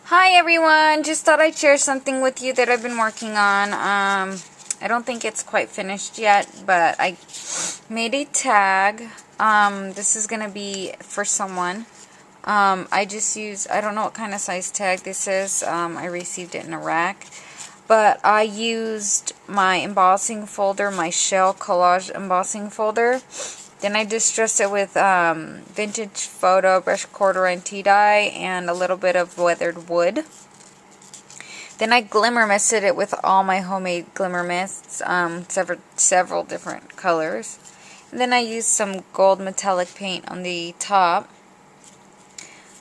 Hi everyone, just thought I'd share something with you that I've been working on. I don't think it's quite finished yet, but I made a tag. This is going to be for someone. I don't know what kind of size tag this is. I received it in Iraq. But I used my embossing folder, my shell collage embossing folder. Then I distressed it with vintage photo, brush corduroy, and tea dye, and a little bit of weathered wood. Then I glimmer misted it with all my homemade glimmer mists, several different colors. And then I used some gold metallic paint on the top.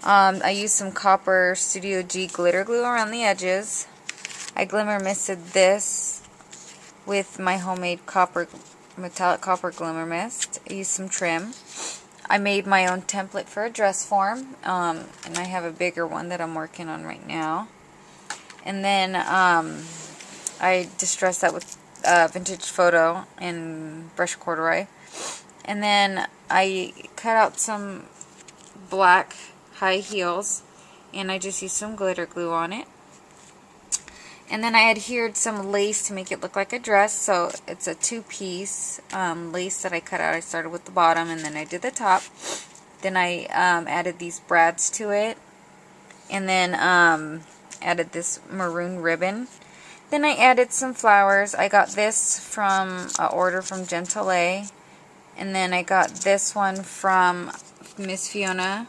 I used some copper Studio G glitter glue around the edges. I glimmer misted this with my homemade metallic copper glimmer mist. I used some trim. I made my own template for a dress form, and I have a bigger one that I'm working on right now. And then I distressed that with vintage photo and brush corduroy. And then I cut out some black high heels, and I just used some glitter glue on it. And then I adhered some lace to make it look like a dress, so it's a two-piece lace that I cut out. I started with the bottom and then I did the top. Then I added these brads to it, and then added this maroon ribbon. Then I added some flowers. I got this from an order from Gentle A, and then I got this one from Miss Fiona,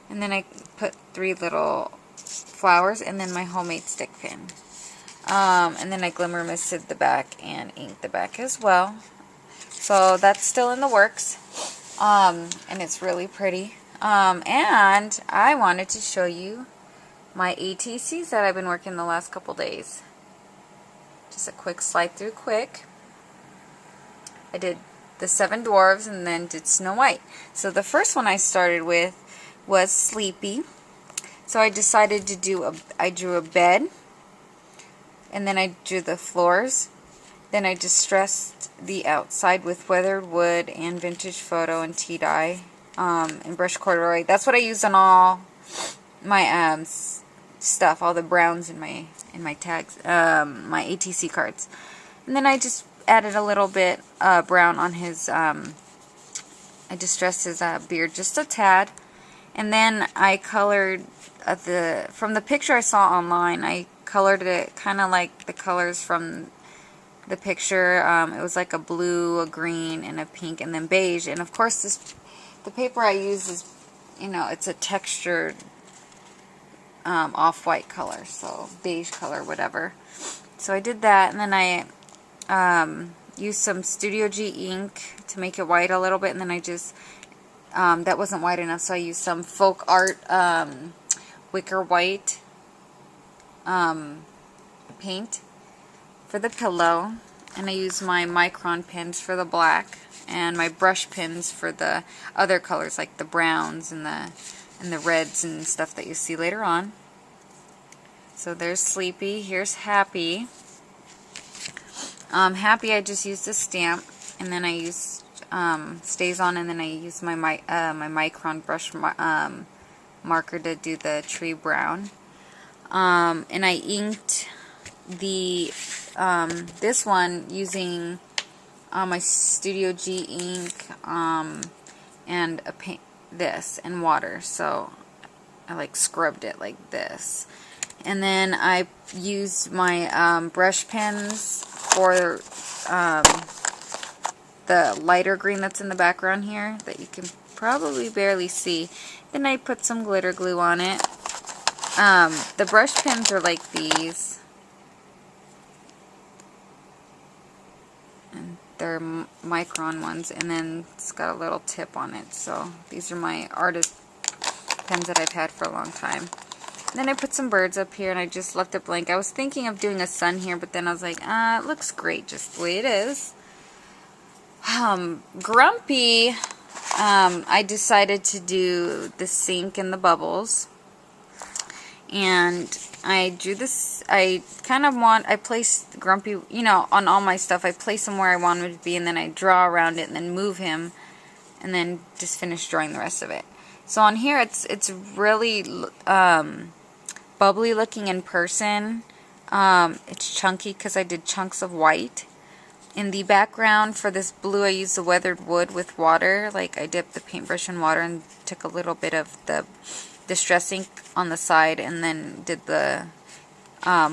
and then I put 3 little flowers, and then my homemade stick pin. And then I glimmer misted the back and inked the back as well. So that's still in the works. And it's really pretty. And I wanted to show you my ATCs that I've been working the last couple days. Just a quick slide through quick. I did the 7 dwarves and then did Snow White. So the first one I started with was Sleepy. So I decided to do I drew a bed. And then I drew the floors. Then I distressed the outside with weathered wood and vintage photo and tea dye and brush corduroy. That's what I used on all my stuff, all the browns in my tags, my ATC cards. And then I just added a little bit brown on his. I distressed his beard just a tad, and then I colored from the picture I saw online. I colored it kind of like the colors from the picture. It was like a blue, a green, and a pink, and then beige. And of course, the paper I use is, it's a textured off-white color, so beige color, whatever. So I did that, and then I used some Studio G ink to make it white a little bit, and then I just that wasn't white enough, so I used some Folk Art wicker white paint for the pillow, and I use my micron pins for the black and my brush pins for the other colors like the browns and the reds and stuff that you see later on. So there's Sleepy. Here's Happy. Happy, I just used a stamp, and then I used Stays On, and then I used my micron brush marker to do the tree brown. And I inked this one using my Studio G ink and a paint and water. So I scrubbed it like this. And then I used my brush pens for the lighter green that's in the background here that you can probably barely see. Then I put some glitter glue on it. The brush pens are like these, and they're micron ones, and then it's got a little tip on it. So these are my artist pens that I've had for a long time. And then I put some birds up here, and I just left it blank. I was thinking of doing a sun here, but then I was like, it looks great just the way it is. Grumpy, I decided to do the sink and the bubbles. And I drew this, I placed Grumpy, on all my stuff. I place him where I want him to be, and then I draw around it, and then move him, and then just finish drawing the rest of it. So on here, it's really bubbly looking in person. It's chunky because I did chunks of white. In the background for this blue, I used the weathered wood with water. Like, I dipped the paintbrush in water and took a little bit of the distress ink on the side and then did the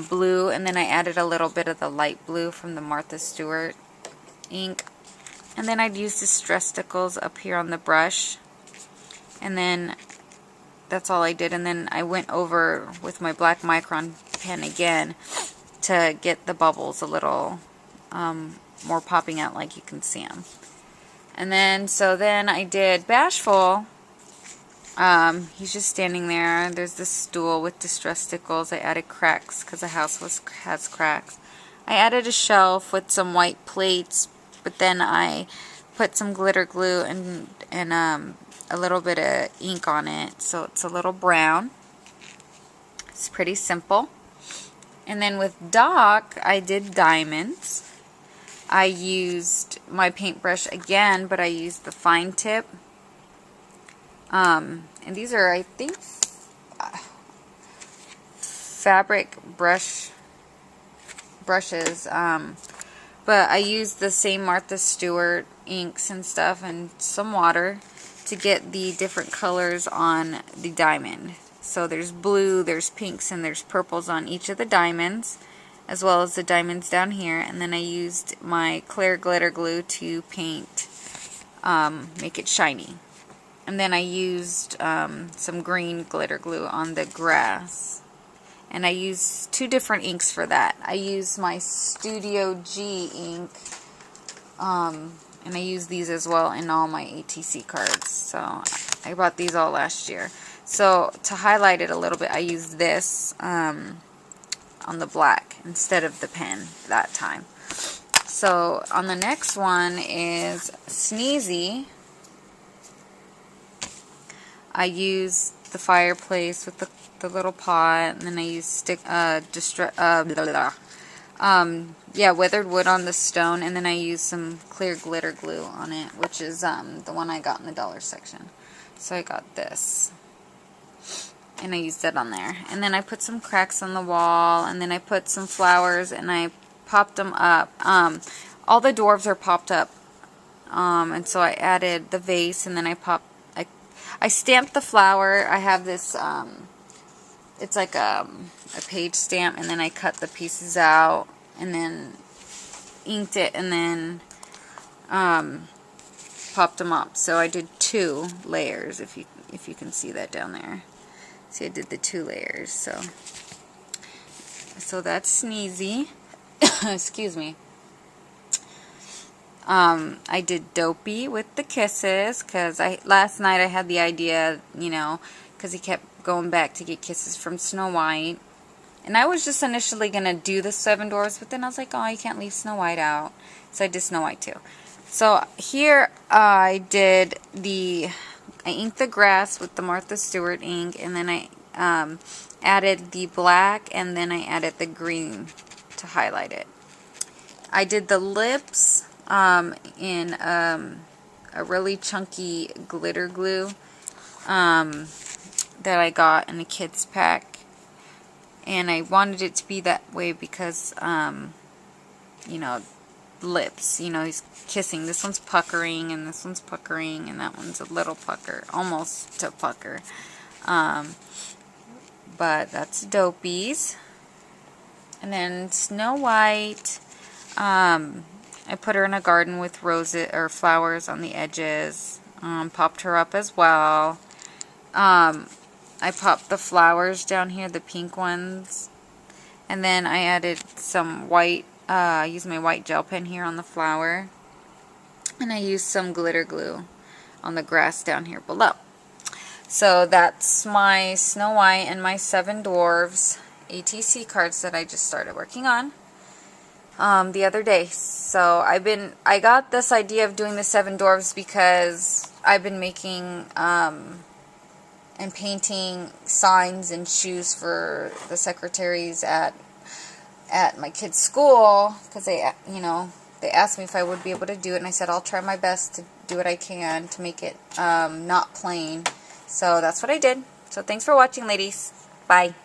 blue, and then I added a little bit of the light blue from the Martha Stewart ink. And then I'd use distress stickles up here on the brush. And then that's all I did. And then I went over with my black micron pen again to get the bubbles a little more popping out, like you can see them. And then, so then I did Bashful. He's just standing there. There's this stool with distress stickles. I added cracks because the house has cracks. I added a shelf with some white plates, but then I put some glitter glue and a little bit of ink on it, so it's a little brown. It's pretty simple. And then with Doc, I did diamonds. I used my paintbrush again, but I used the fine tip. And these are, I think, fabric brushes. But I used the same Martha Stewart inks and stuff and some water to get the different colors on the diamond. So there's blue, there's pinks, and there's purples on each of the diamonds, as well as the diamonds down here. And then I used my clear glitter glue to paint, make it shiny. And then I used some green glitter glue on the grass. And I used 2 different inks for that. I used my Studio G ink, and I use these as well in all my ATC cards. So I bought these all last year. So to highlight it a little bit, I used this on the black instead of the pen that time. So on the next one is Sneezy. I used the fireplace with the little pot, and then I used weathered wood on the stone, and then I used some clear glitter glue on it, which is the one I got in the dollar section. So I got this, and I used that on there. And then I put some cracks on the wall, and then I put some flowers, and I popped them up. All the dwarves are popped up, and so I added the vase, and then I stamped the flower. I have this, it's like a page stamp, and then I cut the pieces out, and then inked it, and then popped them up. So I did 2 layers, if you can see that down there. See, I did the 2 layers. So that's Sneezy. Excuse me. I did Dopey with the kisses, because last night I had the idea, because he kept going back to get kisses from Snow White. And I was just initially going to do the 7 dwarfs, but then I was like, oh, you can't leave Snow White out. So I did Snow White too. So here I inked the grass with the Martha Stewart ink, and then I added the black, and then I added the green to highlight it. I did the lips in a really chunky glitter glue that I got in a kids pack, and I wanted it to be that way because lips, he's kissing. This one's puckering, and this one's puckering, and that one's a little pucker, almost to pucker. But that's Dopey's. And then Snow White, I put her in a garden with roses or flowers on the edges. Popped her up as well. I popped the flowers down here, the pink ones. And then I added some white, I used my white gel pen here on the flower. And I used some glitter glue on the grass down here below. So that's my Snow White and my 7 dwarves ATC cards that I just started working on the other day. So I got this idea of doing the 7 dwarves because I've been making and painting signs and shoes for the secretaries at my kids' school, because they asked me if I would be able to do it, and I said I'll try my best to do what I can to make it not plain. So that's what I did. So thanks for watching, ladies. Bye.